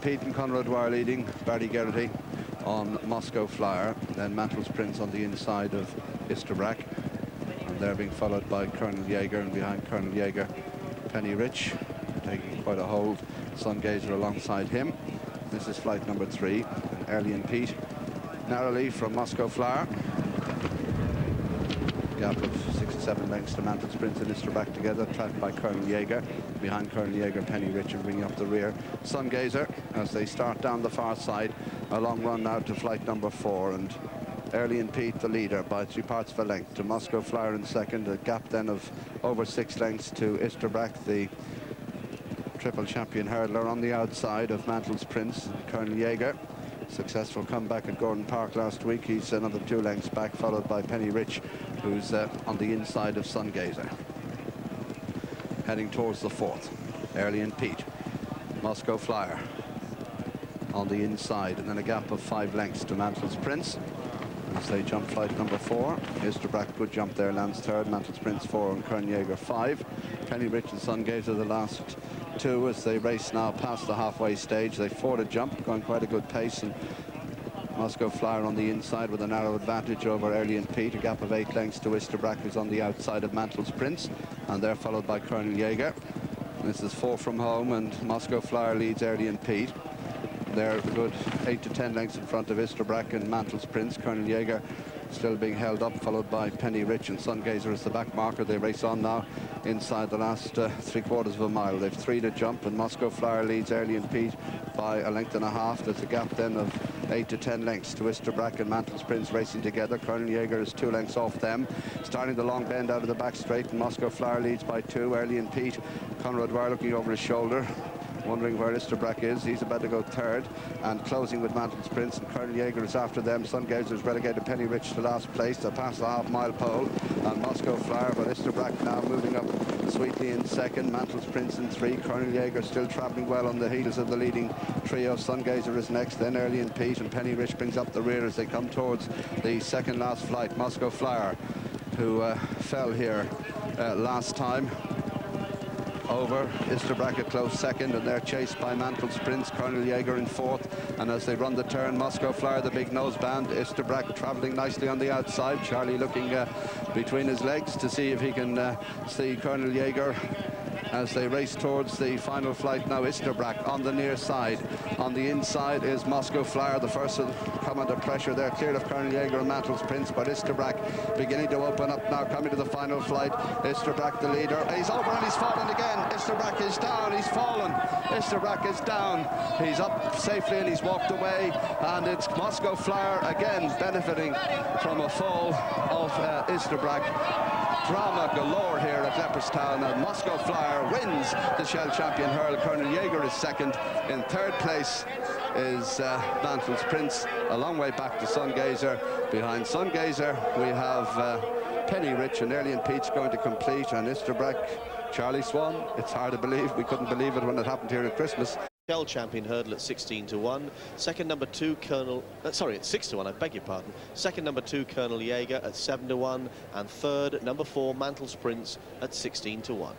Pete and Conrad Wire leading, Barry Geraghty on Moscow Flyer, then Mantles Prince on the inside of Isterbrack, and they're being followed by Colonel Jaeger, and behind Colonel Jaeger, Penny Rich, taking quite a hold. Sungazer alongside him. This is flight number 3, and Early and Pete narrowly from Moscow Flyer. Gap of 6 to 7 lengths to Mantles Prince and Isterbrack together, tracked by Colonel Jaeger. Behind Colonel Jaeger, Penny Rich, and bringing up the rear, Sungazer, as they start down the far side. A long run now to flight number 4, and Early and Pete the leader by 3 parts of a length to Moscow Flyer in second. A gap then of over 6 lengths to Isterbrack, the triple champion hurdler, on the outside of Mantles Prince. Colonel Jaeger, successful comeback at Gordon Park last week. He's another 2 lengths back, followed by Penny Rich, who's on the inside of Sungazer. Heading towards the 4th, Early and Pete. Moscow Flyer on the inside, and then a gap of 5 lengths to Mantles Prince as they jump flight number 4. Isterbrack, good jump there, lands 3rd. Mantles Prince 4 and Colonel Jaeger 5. Penny Rich and Sungazer the last 2 as they race now past the halfway stage. They fought a jump, going quite a good pace, and Moscow Flyer on the inside with a narrow advantage over Early and Pete. A gap of 8 lengths to Isterbrack, who's on the outside of Mantles Prince, and they're followed by Colonel Jaeger. This is 4 from home, and Moscow Flyer leads Early and Pete. They're a good 8 to 10 lengths in front of Isterbrack and Mantles Prince. Colonel Jaeger still being held up, followed by Penny Rich, and Sungazer is the back marker. They race on now inside the last 3/4 of a mile. They've 3 to jump, and Moscow Flyer leads Early and Pete by 1.5 lengths. There's a gap then of 8 to 10 lengths to Isterbrack and Mantles Prince racing together. Colonel Jaeger is 2 lengths off them, starting the long bend out of the back straight, and Moscow Flyer leads by 2. Early and Pete, Conrad Wire looking over his shoulder, wondering where Isterbrack is. He's about to go 3rd, and closing with Mantles Prince, and Colonel Jaeger is after them. Sungazer's relegated Penny Rich to last place. They're past the half-mile pole, and Moscow Flyer, but Isterbrack now moving up sweetly in 2nd. Mantles Prince in 3. Colonel Jaeger still travelling well on the heels of the leading trio. Sungazer is next, then Early and Pete, and Penny Rich brings up the rear as they come towards the second last flight. Moscow Flyer, who fell here last time, over Isterbrack a close 2nd, and they're chased by Mantles Prince. Colonel Jaeger in 4th, and as they run the turn, Moscow Flyer, the big nose band. Isterbrack travelling nicely on the outside. Charlie looking between his legs to see if he can see Colonel Jaeger as they race towards the final flight now. Isterbrack on the near side. On the inside is Moscow Flyer, the first to come under pressure. They're cleared of Colonel Jaeger and Mantles Prince, but Isterbrack beginning to open up now, coming to the final flight. Isterbrack the leader. He's over and he's fallen again. Isterbrack is down. He's fallen. Isterbrack is down. He's up safely and he's walked away, and it's Moscow Flyer again benefiting from a fall of Isterbrack. Drama galore here at Leopardstown, and Moscow Flyer wins the Shell Champion hurl. Colonel Jaeger is 2nd. In 3rd place is Mantles Prince, a long way back to Sungazer. Behind Sungazer we have Penny Rich, and Early and Pete's going to complete, and Isterbrack, Charlie Swan. It's hard to believe. We couldn't believe it when it happened here at Christmas. Shell Champion hurdle at 16 to 1. Second number 2 Colonel, sorry, at 6 to 1, I beg your pardon. Second number 2 Colonel Jaeger at 7 to 1, and third number 4 Mantles Prince at 16 to 1.